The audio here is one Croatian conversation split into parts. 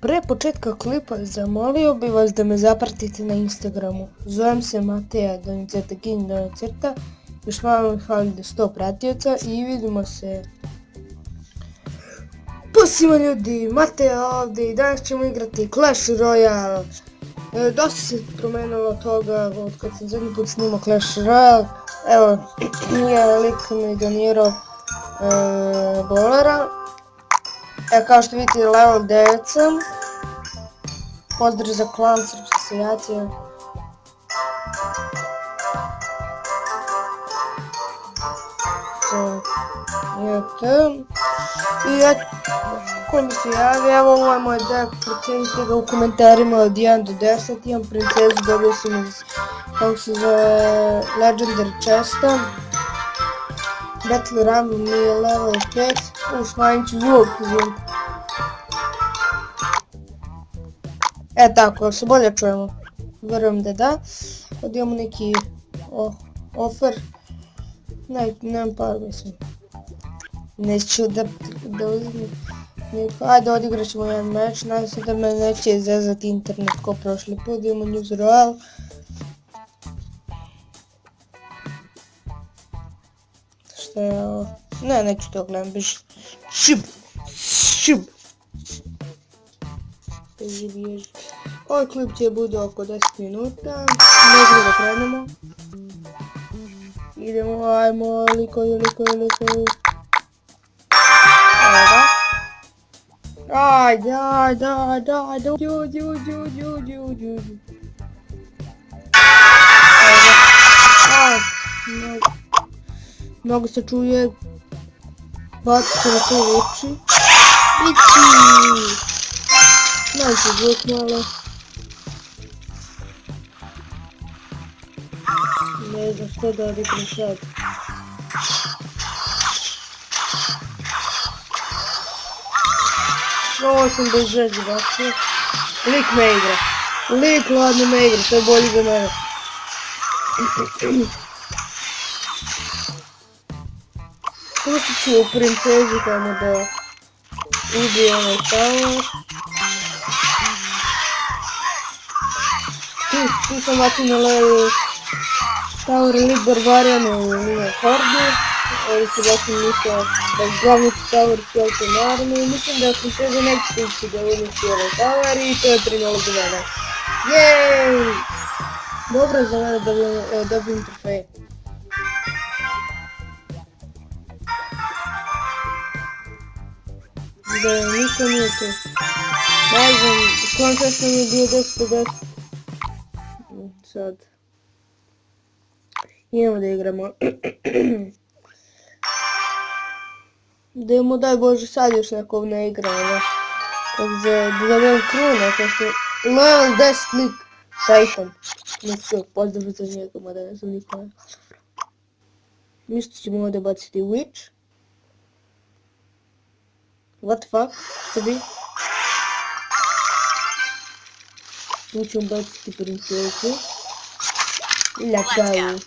Pre početka klipa zamolio bi vas da me zapratite na Instagramu. Zovem se Mateja Doniceta King Doniceta. Još malo mi fali do 100 pratioca i vidimo se. Pa svima ljudi, Mateja ovdje i danas ćemo igrati Clash Royale. Dosta se promenilo toga od kad sam zadnji put snimao Clash Royale. Evo, nije lik mi donirao $. Kao što vidite, level 9 sam. Pozdrav za klan Srpske seljaci. I eto, ko mi se javi, evo ovo je moj deck, procenite ga u komentarima od 1 do 10, imam princezu, dobio sam iz, kako se zove, Legendary Chesta. Battle Rumble mi je level 5, smanjit ću zvuk, izvijem. Tako, se bolje čujemo, verujem da da. Ovdje imamo neki offer, nemam par mislim. Neću da uzmem. Ajde odigrat ćemo jedan meč, nadam se da me neće izrezati internet ko prošli put, imamo News Royale. Šta je ovo? Ne, neću to gledam, biš. Šib! Beži. Ovaj klip će bude oko 10 minuta, možemo da krenemo. Idemo, ajmo, liko. Ajde, mnogo se čuje, bacit će na to uči. Najče zvuk malo. Ne znam što da odigram sad. Ovo sam bez žezi bacio. Lik me igra. Lik ladno me igra, to je bolji za mene. Pustit ću u princezi tamo da ubije onaj tower. Tu sam bacio na level tower Elite Barbarian u Hordu. Ovdje se bacio mislio da glavnici tower skelton army i mislim da princeza neće stići da uništi ovaj tower i to je 3-0 za mene. Jej! Dobro je za mene da dobijem trofej. Da niko nije tu. Ne znam, klan sve što mi je bio 10-10. Sad. Idemo da igramo. Da imamo, daj Bože, sad još nekog ne igra, ono. Da dobijem kruna, kao što... Level 10 lik. Sajfon. Neću pozdrav za njega, mada ne znam nikoga. Misto ćemo ovdje baciti Witch. What the fuck? Što bi? Tu ćemo baciti princesu. I lakaju.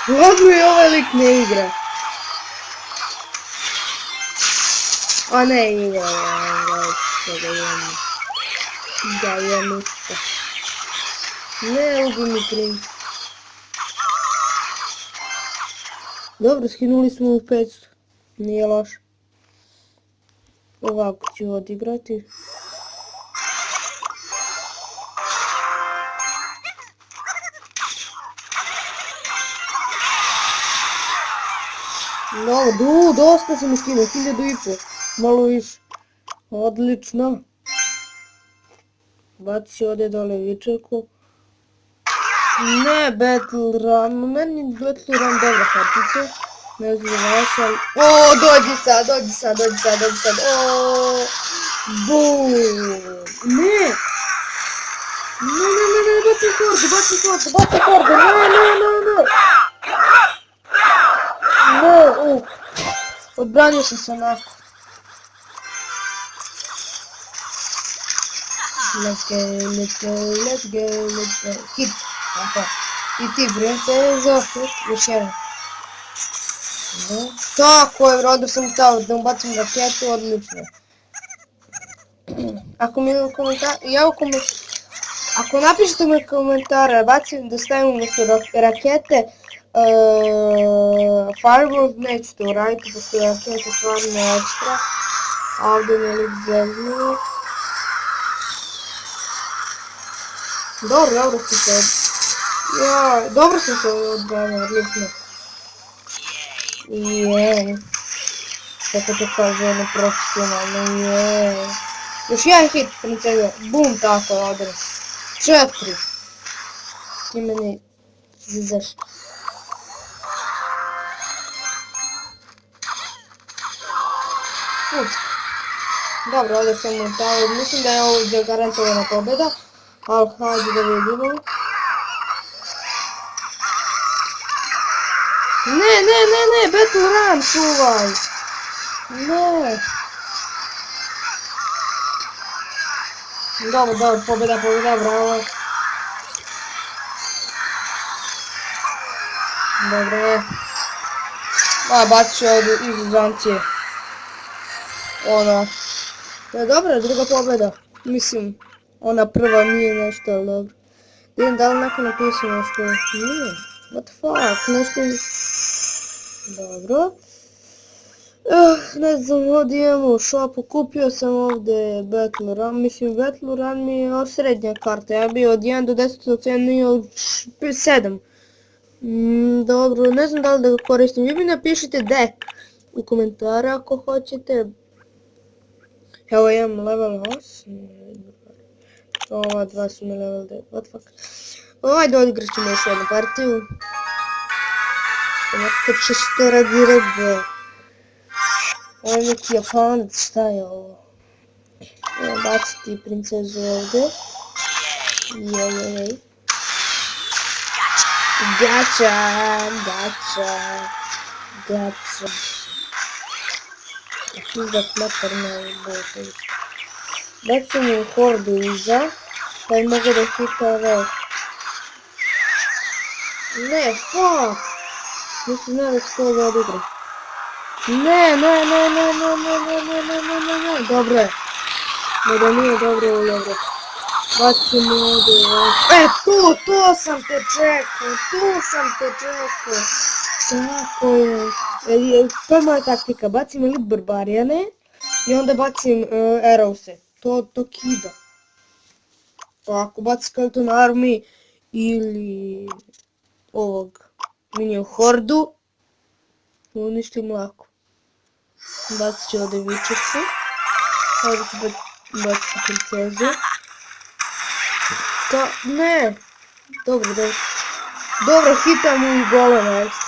Ladno je ovaj lik ne igra. A ne igra, da je ništa. Ne ubi mi princ. Dobro, skinuli smo u 500. Nije loš. Ovako ću odigrati. No, dosta sam skinuo, 1500. Malo više. Odlično. Baci ovdje dole vičeku. Ne, Battle Run. Meni Battle Run dobra kartica. Ne znam da vas, ali... O, dođi sad. O, boom. Ne, baci kordu. Ne. No, odbranio sam se onako. Let's go. Hit. I ti princezo, još jedan. Tako je, rodio sam tower, da mu bacim raketu, odlično. Ako mi u komentar, ako napišete mi komentare, bacim da stavim umjesto rakete, Fireball neću to uraditi, pošto je raketa stvarno ekstra. A ovdje me lik zeznuo. Dobro sam se dobro sam se odbranio, odlično. Kako to kaže ono profesionalno, Još jedan hit, princeza, bum, tako je odre. 4. Ti meni zizaš. Dobro, ovdje sam utavio, mislim da je ovo zagarantovana pobjeda, ali hajde da vidimo. Ne, Battle Run, čuvaj! Ne! Dobro, pobjeda, bravo! Dobro. Bacit ću ovdje iz zancije. To je dobra, druga pobjeda. Mislim, ona prva nije nešto, ali dobro. Vidim da li neko napisao nešto. Nije. What the fuck, nešto... Dobro. Ne znam, ovdje imamo u shopu, kupio sam ovdje Battle Run, mislim Battle Run mi je srednja karta, ja bio od 1 do 10 ocenio 7. Dobro, ne znam da li da ga koristim, vi mi napišite deck u komentare ako hoćete. Evo imam level 8, ova dva su mi level 9, what fuck. Ajde odigrat ćemo još jednu partiju. Nekako će što radi rebe. Ovo je neki Japanac, šta je ovo? Evo baciti princezu ovdje. Jej. Gacha. Izdak materna i bože. Bacim u hordu iza, pa je mogu da hita već. Ne, fuck! Nisam znao da će to ovdje odigra. Ne, dobro je. Ne da nije dobro. Bacimo ovdje. To sam te čekao. Tako je. To je moja taktika. Bacim elite barbarijane i onda bacim arrowse. To kida. Pa ako bacim skeleton army ili ovog minion hordu, uništim lako. Bacit ću ovdje vičicu. Ovdje ću baciti princezu. Ne! Dobro. Dobro, hitam i golema ekstra.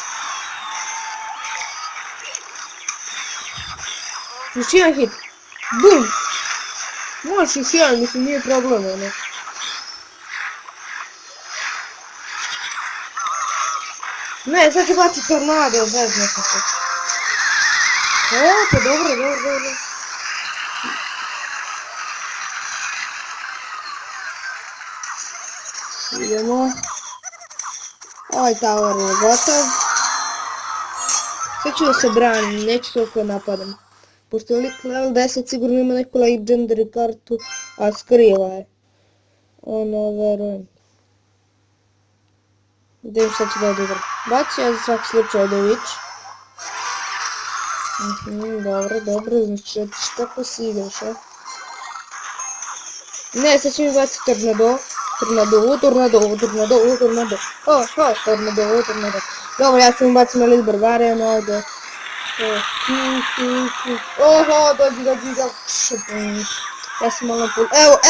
Još jedan hit. Bum! Možeš još jedan, mislim, nije problem, ne? Ne, sad ću baciti tornado, bez nekako. Pa dobro. Idemo. Ovaj tower je gotov. Sad ću da se branim, neću toliko napadam. Pošto je lik level 10 sigurno ima neku legendary kartu, a skriva je. Verujem. Vidim šta ću da odigram. Baci ja za svaki slučaj da witch. Dobro, znači kako si igraš, a? Ne, sad će mi baciti tornado. Tornado. Tornado. Dobro, ja ću mi baciti elite barbarian ovdje. Dođi. Ja sam malo pul...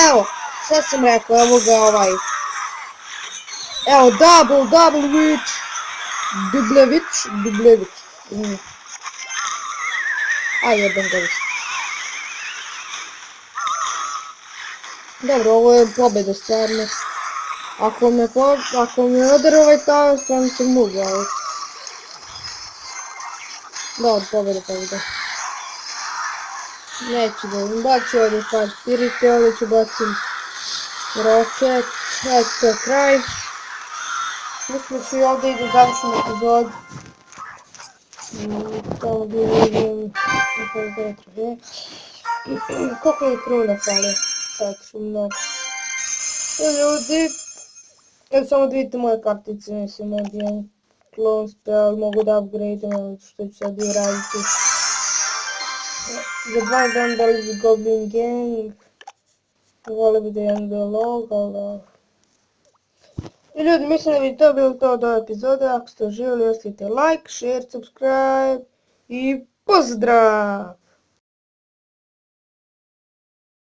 Evo, šta sam rekao, evo ga ovaj. Evo, double witch. Duble witch. Jebem ga više. Dobro, ovo je pobjeda stvarno. Ako me odere ovaj tower, stvarno sam mugao. Dobro, pobjeda. Neću da bacim ovdje Fire Spirit, ovdje ću bacim Rocket, to je kraj. Mislim ću i ovdje idu završen epizod. Tamo gdje vidim, Koliko mi kruna fali? Tačno mnogo. Ljudi, evo samo da vidite moje kartice, mislim, ovdje klon spell, mogu da upgrade, što ću sad i uraditi. Za 2 dan dolazi Goblin Gang. Volio bi da imam dialog, ali... I ljudi, mislim da bi to bilo to od ove epizode. Ako ste uživali, ostavite like, share, subscribe i pozdrav!